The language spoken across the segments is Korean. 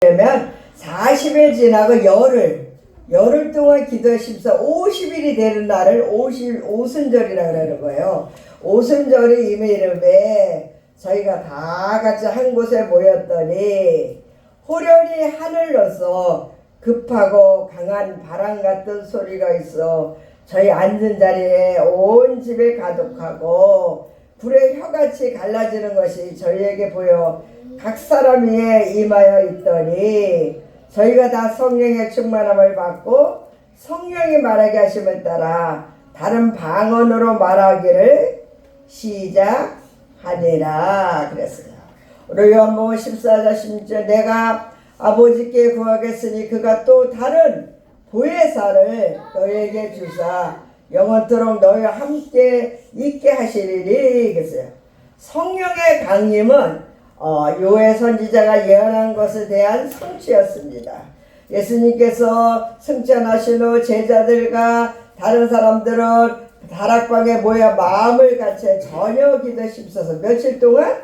그러면 40일 지나고 열흘 동안 기도 심사 50일이 되는 날을 오순절이라 그러는 거예요. 오순절이 이미 이름에 저희가 다 같이 한 곳에 모였더니 호련히 하늘로서 급하고 강한 바람 같은 소리가 있어 저희 앉은 자리에 온 집에 가득하고 불의 혀같이 갈라지는 것이 저희에게 보여 각 사람 위에 임하여 있더니 저희가 다 성령의 충만함을 받고 성령이 말하게 하심을 따라 다른 방언으로 말하기를 시작하니라 그랬어요. 우리 요한복음 14장 16절 내가 아버지께 구하겠으니 그가 또 다른 보혜사를 너희에게 주사 영원토록 너희와 함께 있게 하시리니 그랬어요. 성령의 강림은 요엘 선지자가 예언한 것에 대한 성취였습니다. 예수님께서 승천하신 후 제자들과 다른 사람들은 다락방에 모여 마음을 같이 저녁 기도 심어서 며칠 동안?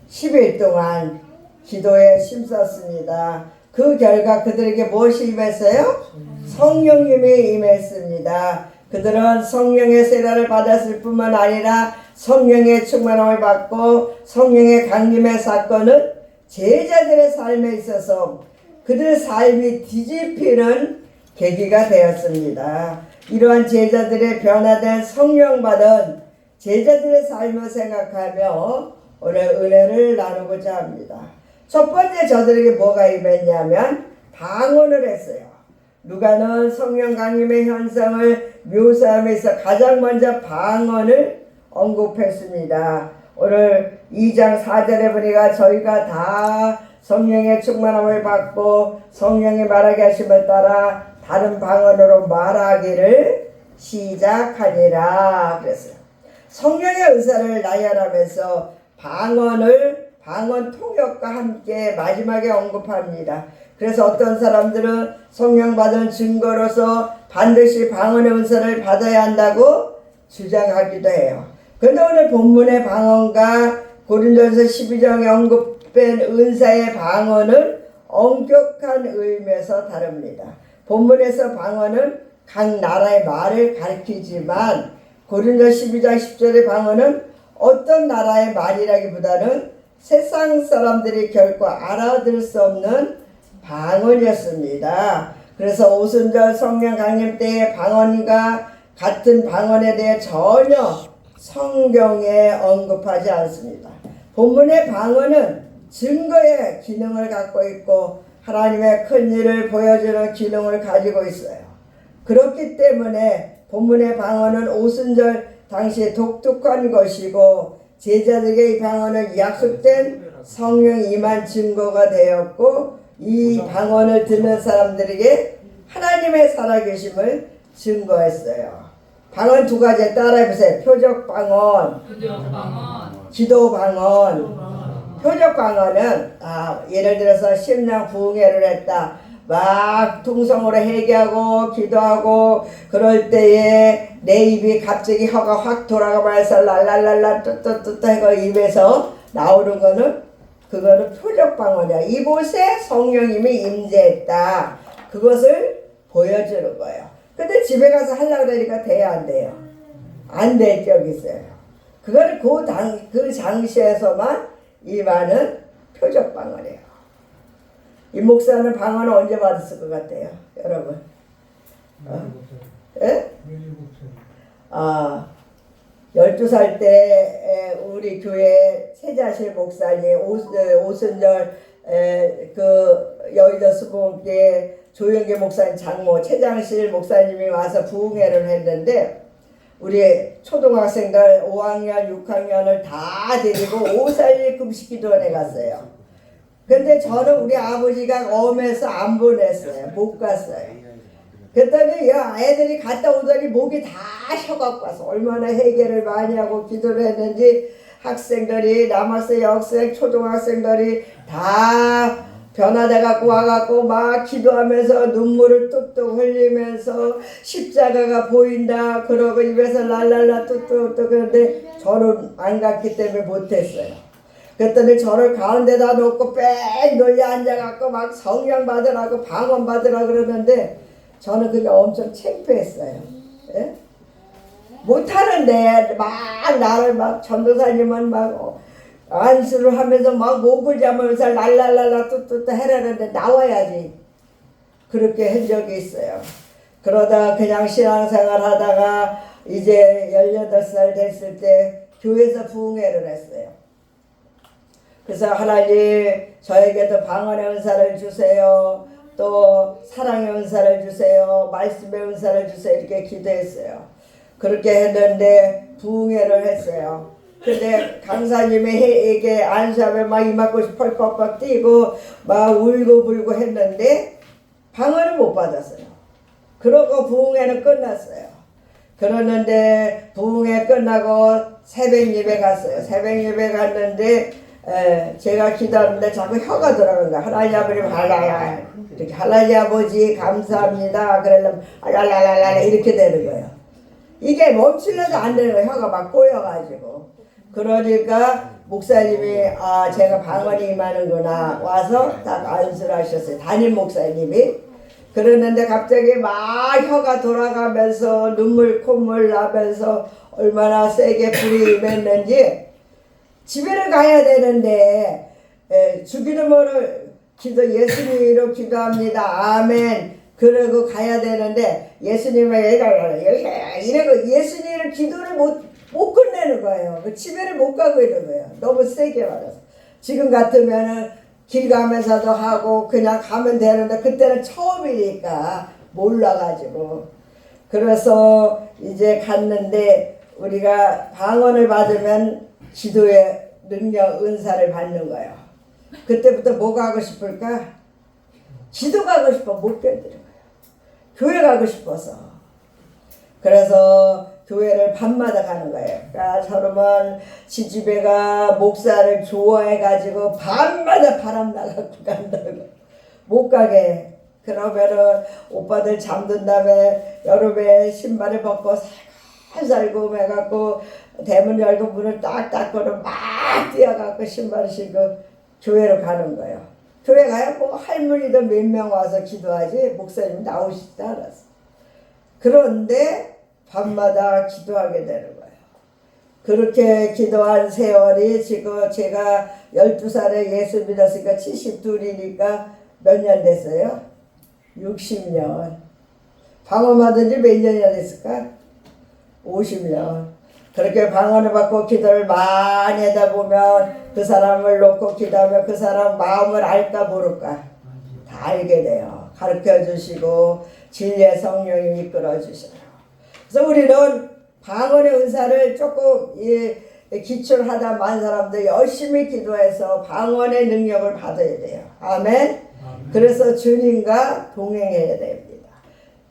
10일 동안 기도에 심었습니다. 그 결과 그들에게 무엇이 임했어요? 성령님이 임했습니다. 그들은 성령의 세례를 받았을 뿐만 아니라 성령의 충만함을 받고 성령의 강림의 사건은 제자들의 삶에 있어서 그들 삶이 뒤집히는 계기가 되었습니다. 이러한 제자들의 변화된 성령 받은 제자들의 삶을 생각하며 오늘 은혜를 나누고자 합니다. 첫 번째 저들에게 뭐가 임했냐면 방언을 했어요. 누가는 성령 강림의 현상을 묘사하면서 가장 먼저 방언을 언급했습니다. 오늘 2장 4절에 보니까 저희가 다 성령의 충만함을 받고 성령이 말하게 하심을 따라 다른 방언으로 말하기를 시작하니라 그랬어요. 성령의 의사를 나열하면서 방언 통역과 함께 마지막에 언급합니다. 그래서 어떤 사람들은 성령 받은 증거로서 반드시 방언의 은사를 받아야 한다고 주장하기도 해요. 그런데 오늘 본문의 방언과 고린도전서 12장에 언급된 은사의 방언은 엄격한 의미에서 다릅니다. 본문에서 방언은 각 나라의 말을 가리키지만 고린도전서 12장 10절의 방언은 어떤 나라의 말이라기보다는 세상 사람들이 결코 알아들 수 없는 방언이었습니다. 그래서 오순절 성령 강림 때의 방언과 같은 방언에 대해 전혀 성경에 언급하지 않습니다. 본문의 방언은 증거의 기능을 갖고 있고 하나님의 큰 일을 보여주는 기능을 가지고 있어요. 그렇기 때문에 본문의 방언은 오순절 당시에 독특한 것이고 제자들에게 이 방언은 약속된 성령 임한 증거가 되었고 이 방언을 듣는 사람들에게 하나님의 살아계심을 증거했어요. 방언 두 가지 따라해보세요. 표적 방언, 기도 방언. 표적 방언은 예를 들어서 심령 부흥회를 했다. 막 통성으로 회개하고 기도하고 그럴 때에 내 입이 갑자기 혀가 확 돌아가면서 랄랄랄라 뚜뚜뚜뚜 해서 입에서 나오는 거는 그거는 표적 방언이야. 이곳에 성령님이 임재했다. 그것을 보여주는 거예요. 근데 집에 가서 하려고 그러니까 돼야 안 돼요. 안 될 적이 있어요. 그거는 그 장시에서만 임하는 표적 방언이에요. 이 목사는 방언을 언제 받았을 것 같아요, 여러분? 예? 12살 때 우리 교회 세자실 목사님 오순절 여의도 수봉교회 조영계 목사님 장모 최장실 목사님이 와서 부흥회를 했는데 우리 초등학생들 5학년 6학년을 다 데리고 541 금식기도원에 갔어요. 근데 저는 우리 아버지가 엄해서 안 보냈어요. 못 갔어요. 그랬더니 애들이 갔다 오더니 목이 다 쉬어갖고 와서 얼마나 회개를 많이 하고 기도를 했는지 학생들이 남학생, 여학생, 초등학생들이 다 변화돼갖고 와갖고 막 기도하면서 눈물을 뚝뚝 흘리면서 십자가가 보인다 그러고 입에서 랄랄라 뚝뚝뚝 그런데 저는 안 갔기 때문에 못했어요. 그랬더니 저를 가운데다 놓고 빽 놀려 앉아갖고 막 성령 받으라고 방언 받으라고 그러는데 저는 그게 엄청 창피했어요. 예? 못하는데 막 나를 막 전도사님은 막 안수를 하면서 막 목을 잡으면서 랄랄랄라 뚜뚜뚜 해라는데 나와야지. 그렇게 한 적이 있어요. 그러다 그냥 신앙생활 하다가 이제 18살 됐을 때 교회에서 부흥회를 했어요. 그래서 하나님 저에게도 방언의 은사를 주세요. 또 사랑의 은사를 주세요. 말씀의 은사를 주세요. 이렇게 기도했어요. 그렇게 했는데 부흥회를 했어요. 근데 강사님에게 안수하면 막 이마꽃이 펄펄펄 뛰고 막 울고 불고 했는데 방언을 못 받았어요. 그러고 부흥회는 끝났어요. 그러는데 부흥회 끝나고 새벽 예배 갔어요. 새벽 예배 갔는데 제가 기도하는데 자꾸 혀가 돌아가는 거야. 하나님 아버지 할랄라 이렇게 하나님 아버지 감사합니다. 그러려면 할랄랄랄라 이렇게 되는 거예요. 이게 멈추려도 안 되는 거예요. 혀가 막 꼬여가지고. 그러니까 목사님이 제가 방언이 임하는구나 와서 딱 안수를 하셨어요. 담임 목사님이. 그러는데 갑자기 막 혀가 돌아가면서 눈물 콧물 나면서 얼마나 세게 불이 임했는지 집에를 가야 되는데 주기도문으로 예수님으로 기도합니다. 아멘. 그러고 가야 되는데 예수님의 이러고 예수님을 기도를 못 끝내는 거예요. 그 집에를 못 가고 있는 거예요. 너무 세게 맞아서. 지금 같으면은 길 가면서도 하고 그냥 가면 되는데 그때는 처음이니까 몰라가지고. 그래서 이제 갔는데 우리가 방언을 받으면 기도의 능력 은사를 받는 거예요. 그때부터 뭐 가고 싶을까? 기도 가고 싶어 못 견디는 거예요. 교회 가고 싶어서. 그래서 교회를 밤마다 가는 거예요. 그러니까 저놈은 지지배가 목사를 좋아해가지고 밤마다 바람 나가고 간다고. 못 가게. 그러면은 오빠들 잠든 다음에 여름에 신발을 벗고 살살 구매갖고 대문 열고 문을 딱 닫고는 막 뛰어갖고 신발을 신고 교회로 가는 거예요. 교회 가야 뭐 할머니도 몇 명 와서 기도하지 목사님 나오시지도 않았어. 그런데 밤마다 기도하게 되는 거예요. 그렇게 기도한 세월이 지금 제가 12살에 예수 믿었으니까 72이니까 몇 년 됐어요? 60년. 방언 받은 지 몇 년이나 됐을까? 50년. 그렇게 방언을 받고 기도를 많이 하다 보면 그 사람을 놓고 기도하면 그 사람 마음을 알까 모를까 다 알게 돼요. 가르쳐 주시고 진리의 성령이 이끌어 주셔요. 그래서 우리는 방언의 은사를 조금 기초를 하다 많은 사람들 열심히 기도해서 방언의 능력을 받아야 돼요. 아멘. 그래서 주님과 동행해야 됩니다.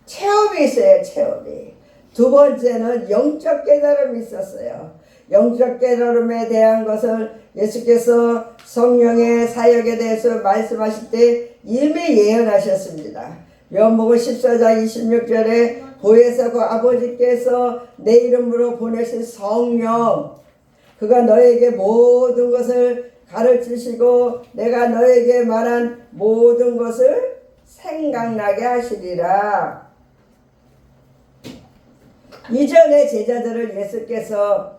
체험이 있어요. 체험이. 두 번째는 영적 깨달음이 있었어요. 영적 깨달음에 대한 것을 예수께서 성령의 사역에 대해서 말씀하실 때 이미 예언하셨습니다. 요한복음 14장 26절에 보혜사 그 아버지께서 내 이름으로 보내신 성령 그가 너에게 모든 것을 가르치시고 내가 너에게 말한 모든 것을 생각나게 하시리라. 이전에 제자들을 예수께서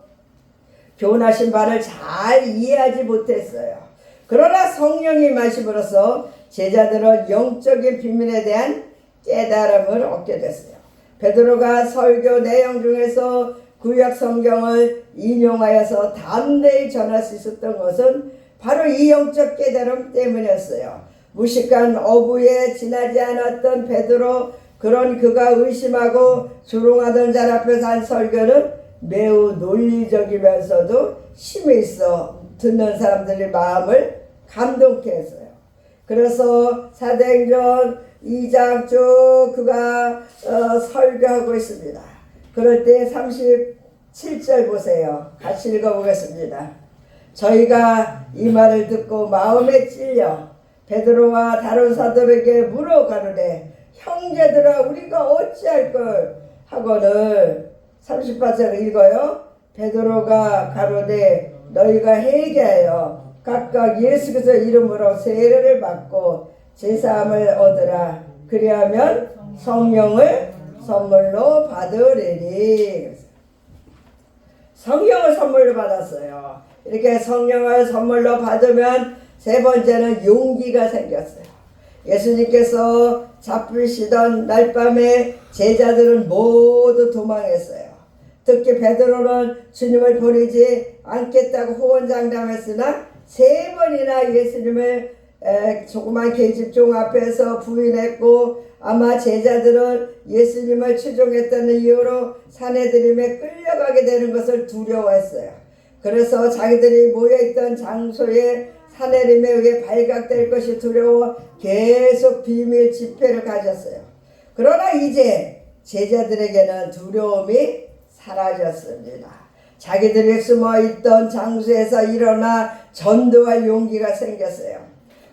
교훈하신 바를 잘 이해하지 못했어요. 그러나 성령이 임하심으로써 제자들은 영적인 비밀에 대한 깨달음을 얻게 됐어요. 베드로가 설교 내용 중에서 구약 성경을 인용하여서 담대히 전할 수 있었던 것은 바로 이 영적 깨달음 때문이었어요. 무식한 어부에 지나지 않았던 베드로 그런 그가 의심하고 조롱하던 자들 앞에서 한 설교는 매우 논리적이면서도 힘이 있어 듣는 사람들의 마음을 감동케 했어요. 그래서 사도행전 2장 쭉 그가 설교하고 있습니다. 그럴 때 37절 보세요. 같이 읽어보겠습니다. 저희가 이 말을 듣고 마음에 찔려 베드로와 다른 사도에게 물어 가로되 형제들아 우리가 어찌할 걸 하거늘 38절 읽어요. 베드로가 가로되 너희가 회개하여 각각 예수 그리스도 이름으로 세례를 받고 제사함을 얻으라. 그리하면 성령을 선물로 받으리니. 성령을 선물로 받았어요. 이렇게 성령을 선물로 받으면 세 번째는 용기가 생겼어요. 예수님께서 잡히시던 날밤에 제자들은 모두 도망했어요. 특히 베드로는 주님을 버리지 않겠다고 호언장담했으나 세 번이나 예수님을 조그만 계집종 앞에서 부인했고, 아마 제자들은 예수님을 추종했다는 이유로 산헤드림에 끌려가게 되는 것을 두려워했어요. 그래서 자기들이 모여있던 장소에 산헤드림에 의해 발각될 것이 두려워 계속 비밀 집회를 가졌어요. 그러나 이제 제자들에게는 두려움이 사라졌습니다. 자기들이 숨어있던 장소에서 일어나 전도할 용기가 생겼어요.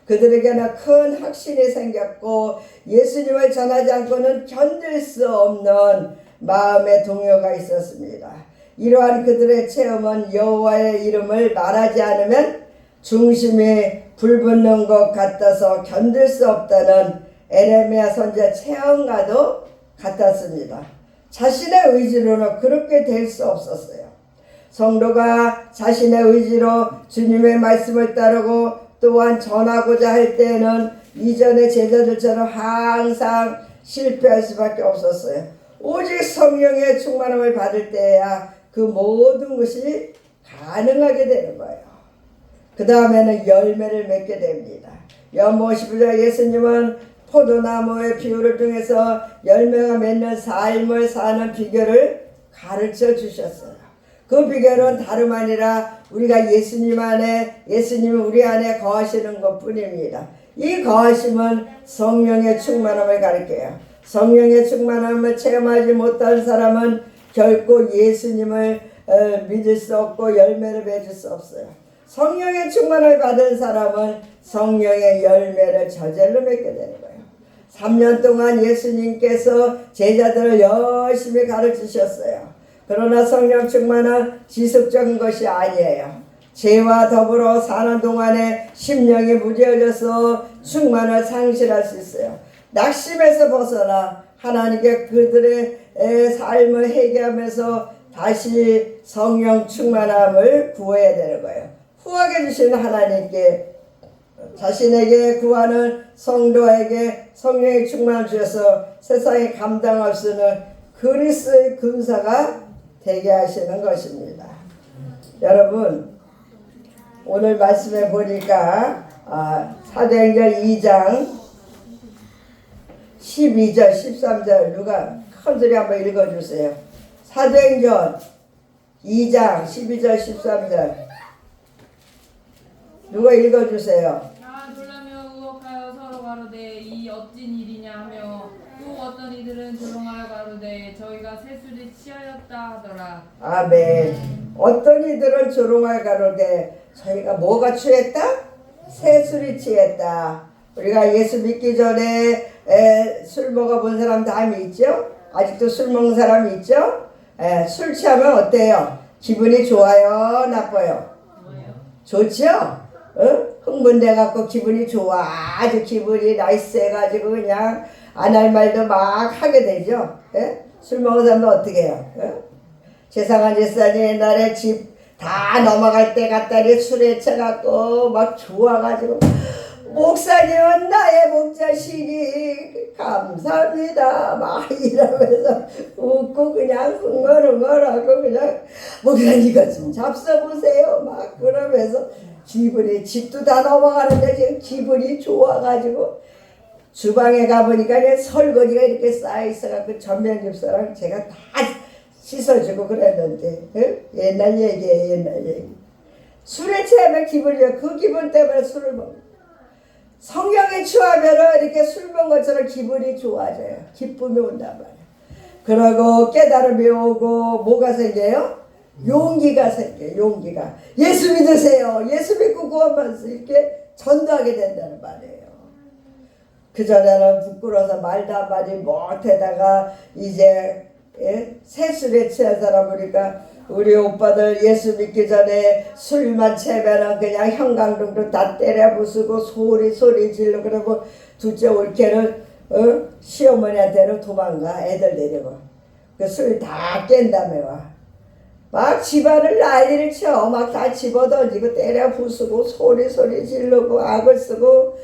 그들에게는 큰 확신이 생겼고 예수님을 전하지 않고는 견딜 수 없는 마음의 동요가 있었습니다. 이러한 그들의 체험은 여호와의 이름을 말하지 않으면 중심이 불붙는 것 같아서 견딜 수 없다는 에레미야 선지자 체험과도 같았습니다. 자신의 의지로는 그렇게 될 수 없었어요. 성도가 자신의 의지로 주님의 말씀을 따르고 또한 전하고자 할 때에는 이전의 제자들처럼 항상 실패할 수밖에 없었어요. 오직 성령의 충만함을 받을 때야 그 모든 것이 가능하게 되는 거예요. 그 다음에는 열매를 맺게 됩니다. 요한복음 15장 예수님은 포도나무의 비유를 통해서 열매가 맺는 삶을 사는 비결을 가르쳐 주셨어요. 그 비결은 다름 아니라 우리가 예수님이 우리 안에 거하시는 것 뿐입니다. 이 거하심은 성령의 충만함을 가리켜요. 성령의 충만함을 체험하지 못한 사람은 결코 예수님을 믿을 수 없고 열매를 맺을 수 없어요. 성령의 충만을 받은 사람은 성령의 열매를 저절로 맺게 되는 거예요. 3년 동안 예수님께서 제자들을 열심히 가르치셨어요. 그러나 성령 충만은 지속적인 것이 아니에요. 죄와 더불어 사는 동안에 심령이 무뎌져서 충만을 상실할 수 있어요. 낙심에서 벗어나 하나님께 그들의 삶을 회개하면서 다시 성령 충만함을 구해야 되는 거예요. 후하게 주시는 하나님께 자신에게 구하는 성도에게 성령의 충만을 주셔서 세상에 감당할 수 있는 그리스도의 근사가 되게 하시는 것입니다. 여러분, 오늘 말씀해 보니까 사도행전 2장 12절 13절 누가 큰소리 한번 읽어주세요. 사도행전 2장 12절 13절 누가 읽어주세요. 놀라며 의혹하여 서로 가로되 이 어찐 일이냐 하며 또 어떤 이들은 조롱하여 가로되 저희가 새술이 취하였다 하더라. 아멘. 어떤 이들은 조롱하여 가로되 저희가 뭐가 취했다? 새술이 취했다. 우리가 예수 믿기 전에 술 먹어본 사람 다 있죠? 아직도 술 먹는 사람이 있죠? 술 취하면 어때요? 기분이 좋아요? 나빠요? 좋죠? 흥분돼갖고 기분이 좋아. 아주 기분이 나이스해가지고 그냥 안 할 말도 막 하게 되죠. 술 먹은 사람도 어떻게 해요? 최상한 집사님 옛날에 집 다 넘어갈 때 갔다니 술에 쳐갖고 막 좋아가지고 목사님은 나의 목자시니 감사합니다 막 이러면서 웃고 그냥 흥얼흥얼하고 그냥 목사님 이거 좀 잡숴보세요 막 그러면서 기분이 집도 다 넘어가는데 지금 기분이 좋아가지고 주방에 가보니까 설거지가 이렇게 쌓여있어갖고 전면집사랑 제가 다 씻어주고 그랬는데 옛날 얘기예요. 옛날 얘기. 술에 취하면 기분이 좋아. 그 기분 때문에 술을 먹어. 성령에 취하면 이렇게 술 먹은 것처럼 기분이 좋아져요. 기쁨이 온단 말이에요. 그러고 깨달음이 오고 뭐가 생겨요? 용기가 생겨요. 용기가. 예수 믿으세요. 예수 믿고 구원받으세요. 이렇게 전도하게 된다는 말이에요. 그전에는 부끄러워서 말도 한마디 못하다가 이제 새술에 취한 사람 보니까 우리 오빠들 예수 믿기 전에 술만 채면은 그냥 형광등도 다 때려 부수고 소리 질러. 그러고 둘째 올케는 시어머니한테는 도망가. 애들 데리고 그 술 다 깬 다음에 와. 막 집안을 난리를 쳐. 막 다 집어던지고 때려 부수고 소리 지르고 악을 쓰고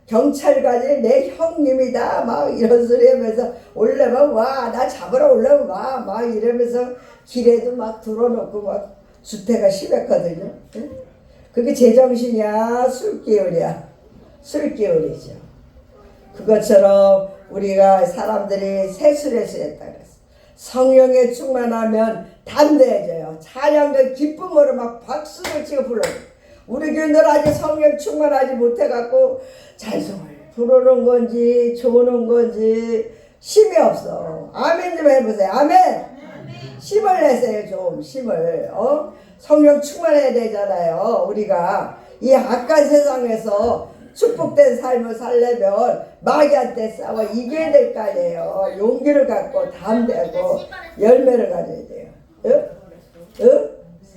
경찰관이 내 형님이다 막 이런 소리 하면서 올라면 와, 나 잡으러 올라면 와 막 이러면서 길에도 막 들어놓고 막 주태가 심했거든요. 그게 제정신이야? 술기운이야? 술기운이죠. 그것처럼 우리가 사람들이 세술에서 했다 그랬어. 성령에 충만하면 담대해져요. 찬양도 기쁨으로 막 박수를 치고 불러요. 우리 교인들 아직 성령 충만하지 못해갖고 찬송을 부르는 건지 조는 건지 힘이 없어. 아멘 좀 해보세요. 아멘. 힘을 내세요. 좀 힘을. 성령 충만해야 되잖아요. 우리가 이 악한 세상에서 축복된 삶을 살려면 마귀한테 싸워 이겨야 될 거 아니에요. 용기를 갖고 담대하고 열매를 가져야 돼요.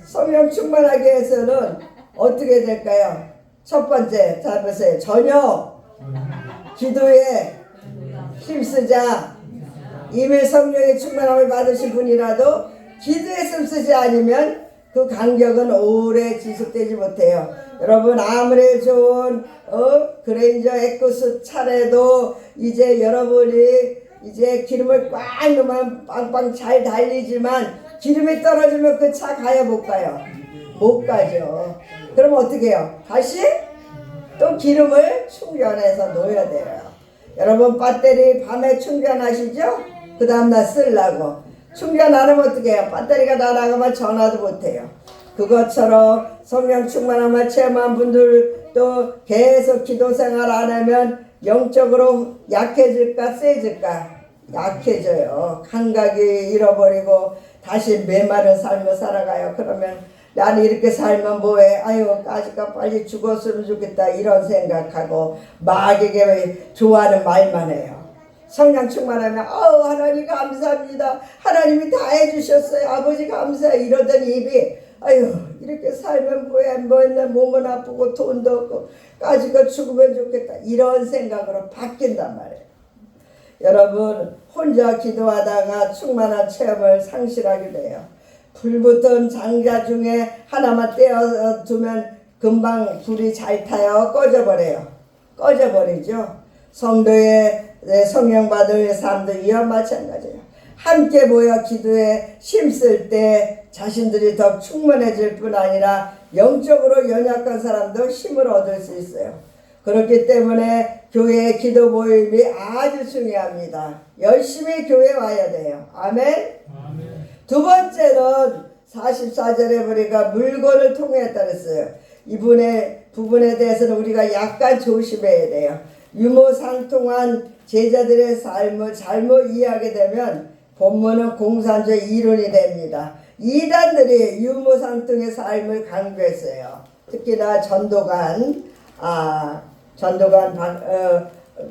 성령 충만하게 해서는 어떻게 될까요? 첫 번째, 자 보세요. 전혀 기도에 힘쓰자. 이미 성령의 충만함을 받으신 분이라도 기도에 힘쓰지 않으면 그 간격은 오래 지속되지 못해요. 여러분 아무리 좋은 그레인저 에쿠스 차례도 이제 여러분이 이제 기름을 꽉 넣으면 빵빵 잘 달리지만 기름이 떨어지면 그 차 가요 못 가요? 못 가죠. 그럼 어떻게 해요? 다시 또 기름을 충전해서 놓아야 돼요. 여러분 배터리 밤에 충전하시죠? 그 다음날 쓰려고. 충전 안 하면 어떻게 해요? 배터리가 다 나가면 전화도 못해요. 그것처럼 성령 충만함을 체험한 분들도 계속 기도 생활 안 하면 영적으로 약해질까 세질까? 약해져요. 감각이 잃어버리고 다시 메마른 삶을 살아가요. 그러면 나는 이렇게 살면 뭐해? 아유 까짓까 빨리 죽었으면 좋겠다 이런 생각하고 마귀에게 좋아하는 말만 해요. 성령 충만하면 하나님 감사합니다. 하나님이 다 해주셨어요. 아버지 감사해 이러던 입이 아유 이렇게 살면 뭐해? 맨날 몸은 아프고 돈도 없고 까짓거 죽으면 좋겠다 이런 생각으로 바뀐단 말이에요. 여러분 혼자 기도하다가 충만한 체험을 상실하게 돼요. 불붙은 장자 중에 하나만 떼어두면 금방 불이 잘 타요. 꺼져버리죠. 성도의 성령 받을 사람도 이와 마찬가지예요. 함께 모여 기도에 힘쓸 때 자신들이 더 충만해질 뿐 아니라 영적으로 연약한 사람도 힘을 얻을 수 있어요. 그렇기 때문에 교회의 기도 모임이 아주 중요합니다. 열심히 교회 와야 돼요. 아멘. 두 번째는 44절에 보니까 물건을 통했다 그랬어요. 이 부분에 대해서는 우리가 약간 조심해야 돼요. 유무상통한 제자들의 삶을 잘못 이해하게 되면 본문은 공산주의 이론이 됩니다. 이단들이 유무상통의 삶을 강조했어요. 특히나 전도관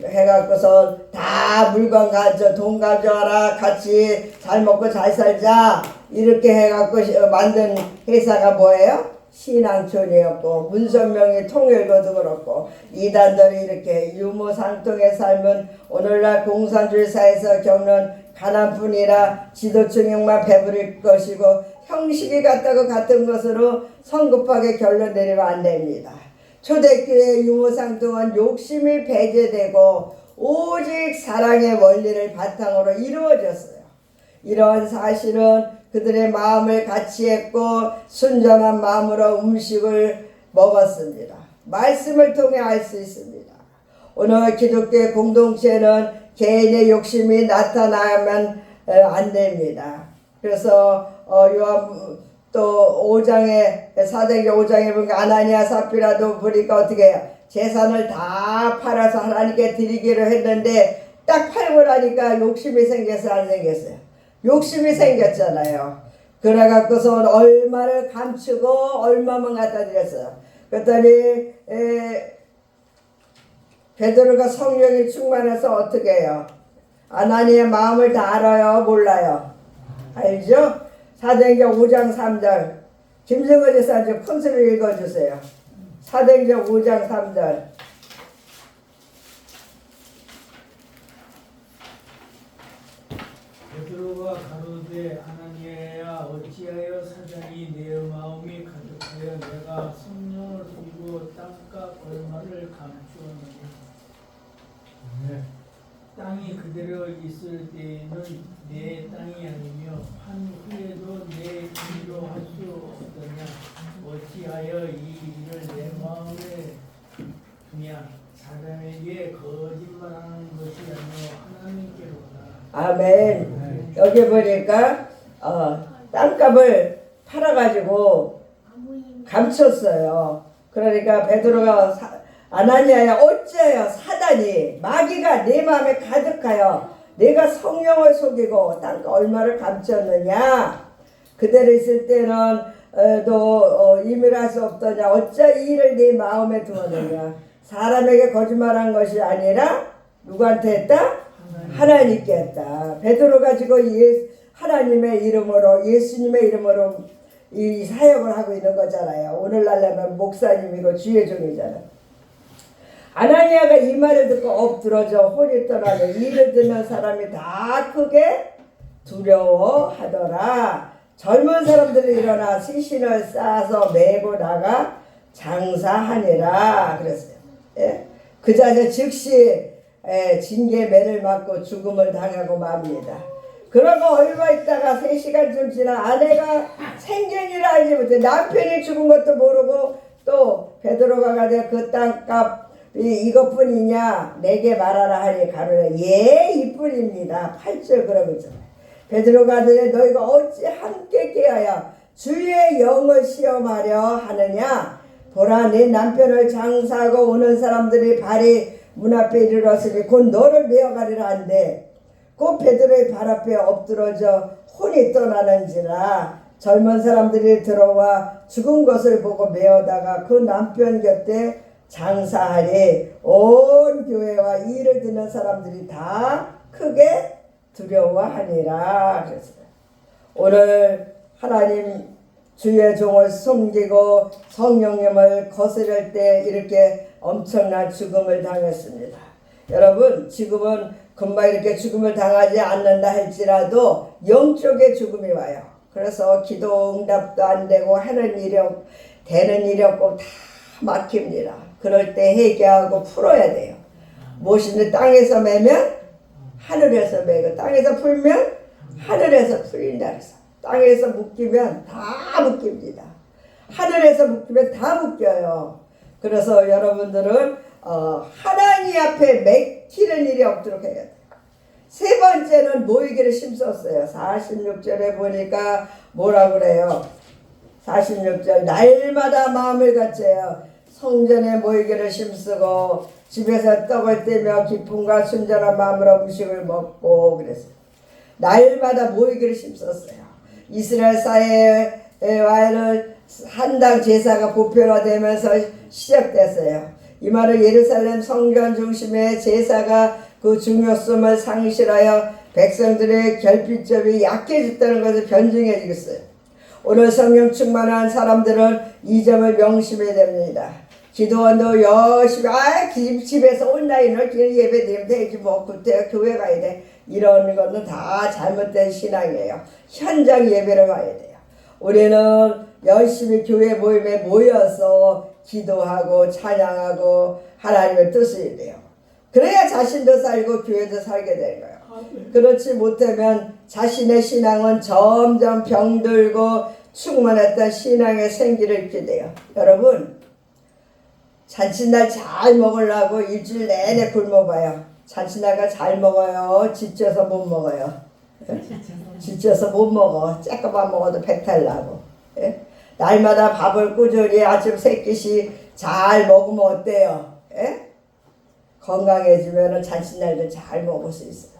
해갖고서 다 물건 돈 가져와라 같이 잘 먹고 잘 살자 이렇게 해갖고 만든 회사가 뭐예요? 신앙촌이었고 문선명이 통일교도 그렇고 이단들이 이렇게 유무상통의 삶은 오늘날 공산주의 사회에서 겪는 가난뿐이라 지도층력만 배부릴 것이고 형식이 같다고 같은 것으로 성급하게 결론 내리면 안 됩니다. 초대교회 유무상통은 욕심이 배제되고 오직 사랑의 원리를 바탕으로 이루어졌어요. 이러한 사실은 그들의 마음을 같이했고 순전한 마음으로 음식을 먹었습니다. 말씀을 통해 알 수 있습니다. 오늘 기독교의 공동체는 개인의 욕심이 나타나면 안 됩니다. 그래서 요한 또 5장에 사도행전 5장에 보니까 아나니아 삽비라도 보니까 어떻게 해요? 재산을 다 팔아서 하나님께 드리기로 했는데 딱 팔고 나니까 욕심이 생겨서 안 생겼어요? 욕심이 생겼잖아요. 그래갖고서 얼마를 감추고 얼마만 갖다 드렸어요. 그랬더니 베드로가 성령이 충만해서 어떻게 해요? 아나니의 마음을 다 알아요? 몰라요? 알죠? 사도행전 5장 3절. 김승호 집사님 큰 소리로 읽어주세요. 사도행전 5장 3절. 베드로가 가로되 아나니아야 어찌하여 사장이 내 마음이 가득하여 내가 성령을 숨기고 땅값 얼마를 감추었느냐. 땅이 그대로 있을 때에는 내 땅이 아니며 한 후에도 내 일로 할 수 없더냐. 어찌하여 이 일을 내 마음에 두냐. 사람에게 거짓말하는 것이 아니요 하나님께로다. 아멘. 여기 보니까 땅값을 팔아가지고 감췄어요. 그러니까 베드로가 아나니아야 어찌하여 사단이 마귀가 내 마음에 가득하여 내가 성령을 속이고 땅값 얼마를 감췄느냐. 그대로 있을 때는 또 임의할 수 없더냐. 어찌 이 일을 네 마음에 두었느냐. 사람에게 거짓말한 것이 아니라 누구한테 했다? 하나님께 했다. 베드로가 지금 하나님의 이름으로 예수님의 이름으로 이 사역을 하고 있는 거잖아요. 오늘날에는 목사님이고 주의 종이잖아요. 아나니아가 이 말을 듣고 엎드러져 혼이 떠나는 이를 듣는 사람이 다 크게 두려워하더라. 젊은 사람들이 일어나 시신을 싸서 메고 나가 장사하니라 그랬어요. 예? 그 자세 즉시 징계 매를 맞고 죽음을 당하고 맙니다. 그러고 얼마 있다가 3시간쯤 지나 아내가 생전이라 알지 못해 남편이 죽은 것도 모르고 또 베드로가 가되 그 땅값 이것뿐이냐 내게 말하라 하니 가로되 예 이뿐입니다. 8절 그러고 있잖아요. 베드로가 가되 너희가 어찌 함께 깨어야 주의 영을 시험하려 하느냐. 보라 네 남편을 장사하고 오는 사람들이 발이 문 앞에 이르렀으니 곧 너를 메어가리라 한데 곧 베드로의 발 앞에 엎드러져 혼이 떠나는지라. 젊은 사람들이 들어와 죽은 것을 보고 메어다가 그 남편 곁에 장사하리. 온 교회와 이 일을 듣는 사람들이 다 크게 두려워하니라 그랬어요. 오늘 하나님 주의 종을 섬기고 성령님을 거스를 때 이렇게 엄청난 죽음을 당했습니다. 여러분 지금은 금방 이렇게 죽음을 당하지 않는다 할지라도 영적의 죽음이 와요. 그래서 기도 응답도 안 되고 하는 일이 되는 일이 없고 다 막힙니다. 그럴 때 회개하고 풀어야 돼요. 무엇인지 땅에서 매면 하늘에서 매고 땅에서 풀면 하늘에서 풀린다 그래서 땅에서 묶이면 다 묶입니다. 하늘에서 묶이면 다 묶여요. 그래서 여러분들은 하나님 앞에 맥히는 일이 없도록 해야 돼요. 세 번째는 모이기를 힘썼어요. 46절에 보니까 뭐라 그래요? 46절 날마다 마음을 갖춰요. 성전에 모이기를 힘쓰고 집에서 떡을 떼며 기쁨과 순전한 마음으로 음식을 먹고 그랬어요. 날마다 모이기를 힘썼어요. 이스라엘 사회와는 한당 제사가 보편화되면서 시작됐어요. 이 말은 예루살렘 성전 중심의 제사가 그 중요성을 상실하여 백성들의 결핍점이 약해졌다는 것을 변증해 주겠어요. 오늘 성령 충만한 사람들은 이 점을 명심해야 됩니다. 기도원도 열심히 집에서 온라인을 예배드리면 되지 뭐 그때 교회 가야 돼. 이런 거는 다 잘못된 신앙이에요. 현장 예배를 가야 돼요. 우리는 열심히 교회 모임에 모여서 기도하고 찬양하고 하나님의 뜻을 해요. 그래야 자신도 살고 교회도 살게 되는 거예요. 그렇지 못하면 자신의 신앙은 점점 병들고 충만했던 신앙의 생기를 잃게 돼요. 여러분 잔칫날 잘 먹으려고 일주일 내내 굶어봐요. 잔칫날가 잘 먹어요? 지쳐서 못 먹어요? 지쳐서 못 먹어. 조금만 먹어도 배탈 나고. 예? 날마다 밥을 꾸준히 아침 세 끼씩 잘 먹으면 어때요? 예? 건강해지면 잔칫날도 잘 먹을 수 있어요.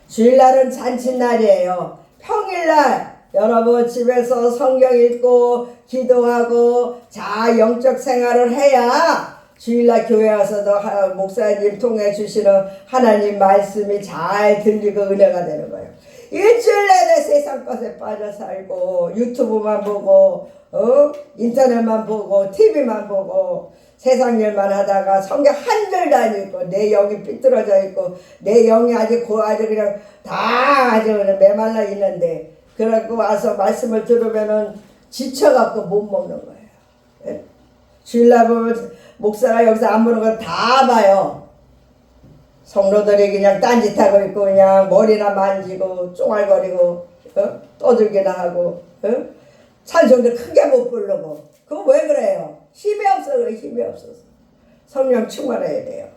주일날은 잔칫날이에요. 평일날 여러분 집에서 성경 읽고 기도하고 자 영적 생활을 해야 주일날 교회 와서도 목사님 통해 주시는 하나님 말씀이 잘 들리고 은혜가 되는 거예요. 일주일 내내 세상 것에 빠져 살고 유튜브만 보고 인터넷만 보고 TV만 보고 세상 일만 하다가 성경 한 절도 안 읽고 내 영이 삐뚤어져 있고 내 영이 아주 그냥 다 아주 그냥 메말라 있는데 그래갖고 와서 말씀을 들으면은 지쳐갖고 못 먹는 거예요. 예? 주일날 보면 목사가 여기서 안 보는 거 다 봐요. 성도들이 그냥 딴짓하고 있고 그냥 머리나 만지고 쫑알거리고 떠들기나 하고 찬송도 크게 못 부르고 그거 왜 그래요? 힘이 없어 그래. 힘이 없어서 성령 충만해야 돼요.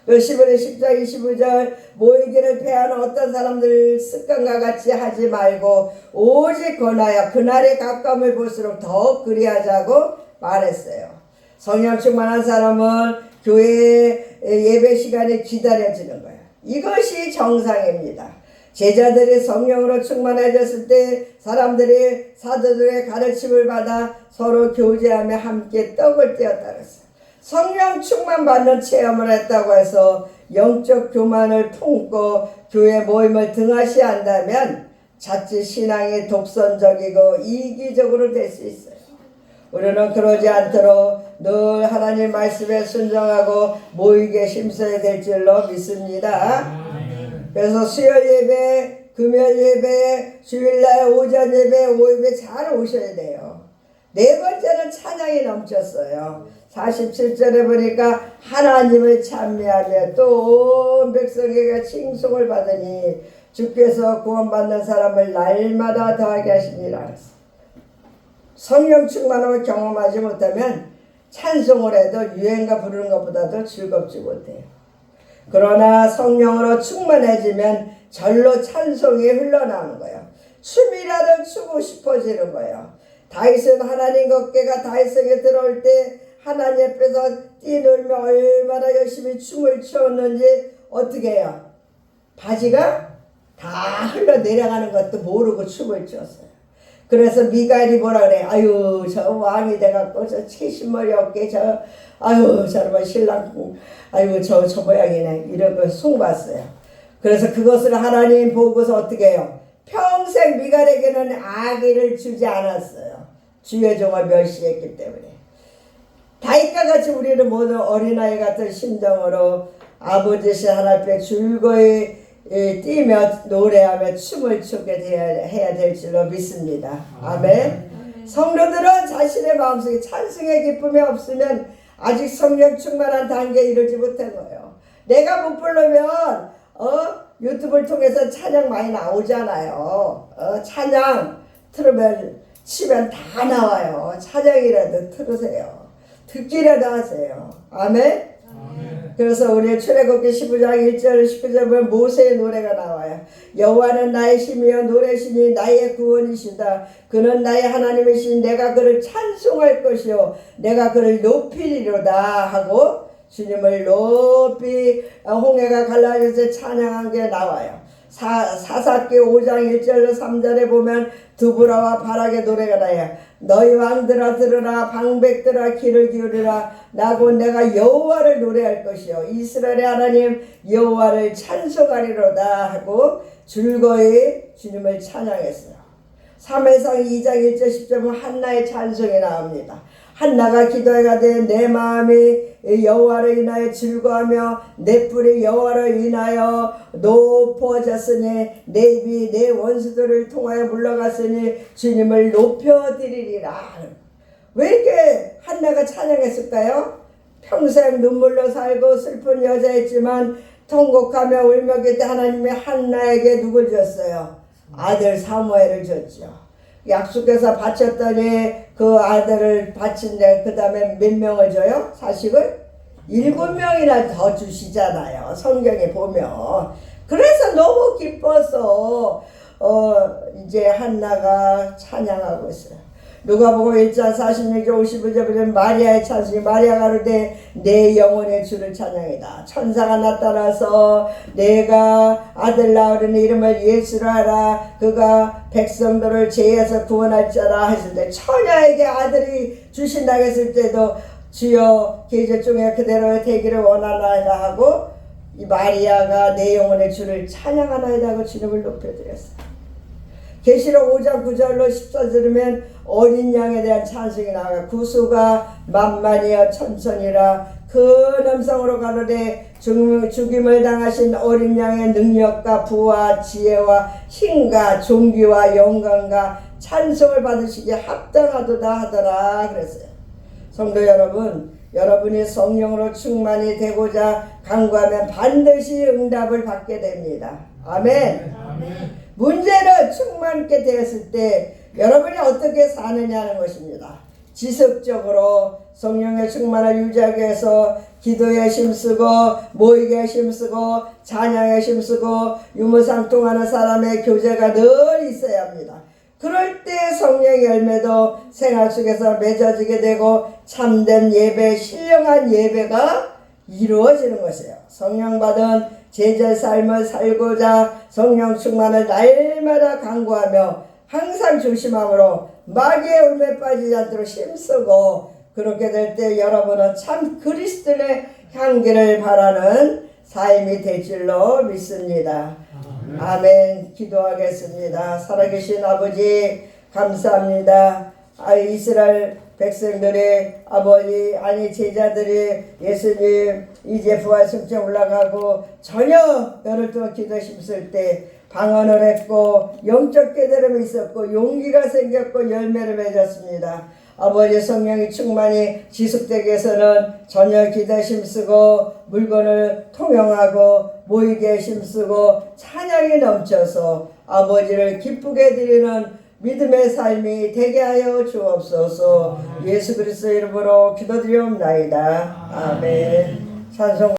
그 11절 10절 25절 모이기를 패하는 어떤 사람들 습관과 같이 하지 말고 오직 권하여 그날의 가까움을 볼수록 더 그리하자고 말했어요. 성령 충만한 사람은 교회 예배 시간에 기다려지는 거예요. 이것이 정상입니다. 제자들이 성령으로 충만해졌을 때 사람들이 사도들의 가르침을 받아 서로 교제하며 함께 떡을 떼었다 그랬어요. 성령 충만 받는 체험을 했다고 해서 영적 교만을 품고 교회 모임을 등하시한다면 자칫 신앙이 독선적이고 이기적으로 될 수 있어요. 우리는 그러지 않도록 늘 하나님 말씀에 순종하고 모이게 힘써야 될 줄로 믿습니다. 그래서 수요일 예배, 금요일 예배, 주일날 오전 예배, 오후예배 잘 오셔야 돼요. 네 번째는 찬양이 넘쳤어요. 47절에 보니까 하나님을 찬미하며 또 온 백성에게 칭송을 받으니 주께서 구원받는 사람을 날마다 더하게 하시니라. 성령 충만함을 경험하지 못하면 찬송을 해도 유행가 부르는 것보다도 즐겁지 못해요. 그러나 성령으로 충만해지면 절로 찬송이 흘러나오는 거예요. 춤이라도 추고 싶어지는 거예요. 다윗은 하나님 걷게가 다윗성에 들어올 때 하나님 앞에서 뛰놀며 얼마나 열심히 춤을 추었는지 어떻게 해요? 바지가 다 흘러내려가는 것도 모르고 춤을 추었어요. 그래서 미가엘이 뭐라 그래? 아유 저 왕이 돼갖고 저 채신머리 어깨 아유 저놈의 신랑 아유 저 모양이네 이러고 숭봤어요. 그래서 그것을 하나님 보고서 어떻게 해요? 평생 미갈에게는 아기를 주지 않았어요. 주의 종을 멸시했기 때문에. 다윗과 같이 우리는 모두 어린아이 같은 심정으로 아버지신 하나님 앞에 즐거이 뛰며 노래하며 춤을 추게 해야 될 줄로 믿습니다. 아멘. 성도들은 자신의 마음속에 찬송의 기쁨이 없으면 아직 성령 충만한 단계에 이르지 못한 거예요. 내가 못 부르면 유튜브를 통해서 찬양 많이 나오잖아요. 찬양 치면 다 나와요. 찬양이라도 들으세요. 듣기라도 하세요. 아멘. 그래서 우리 출애굽기 15장 1절 19절 보면 모세의 노래가 나와요. 여호와는 나의 힘이여 노래시니 나의 구원이시다. 그는 나의 하나님이시니 내가 그를 찬송할 것이요 내가 그를 높이리로다 하고 주님을 높이 홍해가 갈라져서 찬양한 게 나와요. 사사기 5장 1절로 3절에 보면 두브라와 바락의 노래가 나요. 너희 왕들아 들으라 방백들아 귀를 기울이라 나고 내가 여호와를 노래할 것이요 이스라엘의 하나님 여호와를 찬송하리로다 하고 즐거이 주님을 찬양했어요. 3회상 2장 1절 10절 보면 한나의 찬송이 나옵니다. 한나가 기도해가되 내 마음이 여호와를 인하여 즐거하며 내 뿔이 여호와를 인하여 높아졌으니 내 입이 내 원수들을 통하여 물러갔으니 주님을 높여드리리라. 왜 이렇게 한나가 찬양했을까요? 평생 눈물로 살고 슬픈 여자였지만 통곡하며 울며 그때 하나님이 한나에게 누굴 줬어요? 아들 사무엘을 줬죠. 약속해서 바쳤더니 그 아들을 바친데 그 다음에 몇 명을 줘요? 자식을? 7명이나 더 주시잖아요. 성경에 보면. 그래서 너무 기뻐서 이제 한나가 찬양하고 있어요. 누가복음 1장 46절 55절 보면 마리아의 찬송이 마리아가 가로되 내 영혼의 주를 찬양이다. 천사가 나타나서 내가 아들 낳으려니 이름을 예수라 하라. 그가 백성들을 죄에서 구원할 자라 했을 때 처녀에게 아들이 주신다고 했을 때도 주여 계절 중에 그대로 되기를 원하나이다 하고 이 마리아가 내 영혼의 주를 찬양하나이다고 주님을 높여드렸어요. 계시록 5장 9절로 14절이면 어린 양에 대한 찬송이 나와요. 구수가 만만이여 천천이라 큰 음성으로 가로되 죽임을 당하신 어린 양의 능력과 부와 지혜와 힘과 존귀와 영광과 찬송을 받으시기에 합당하도다 하더라 그랬어요. 성도 여러분, 여러분이 성령으로 충만이 되고자 간구하면 반드시 응답을 받게 됩니다. 아멘. 문제는 충만케 되었을 때 여러분이 어떻게 사느냐는 것입니다. 지속적으로 성령의 충만을 유지하기 위해서 기도에 힘쓰고 모이게 힘쓰고 찬양에 힘쓰고 유무상통하는 사람의 교제가 늘 있어야 합니다. 그럴 때 성령의 열매도 생활 속에서 맺어지게 되고 참된 예배, 신령한 예배가 이루어지는 것이에요. 성령 받은 제자 삶을 살고자 성령 충만을 날마다 간구하며 항상 조심함으로 마귀의 울매 빠지지 않도록 힘쓰고 그렇게 될 때 여러분은 참 그리스도의 향기를 바라는 삶이 될 줄로 믿습니다. 아멘. 기도하겠습니다. 살아계신 아버지 감사합니다. 이스라엘 백성들이 아버지 아니 제자들이 예수님 이제 부활 승천 올라가고 전혀 열흘 동안 기도 힘쓸 때 방언을 했고 영적 깨달음이 있었고 용기가 생겼고 열매를 맺었습니다. 아버지 성령이 충만히 지속되기 위해서는 전혀 기도 힘쓰고 물건을 통용하고 모이게 힘쓰고 찬양이 넘쳐서 아버지를 기쁘게 드리는 믿음의 삶이 되게 하여 주옵소서. 예수 그리스도 이름으로 기도드리옵나이다. 아멘. 찬송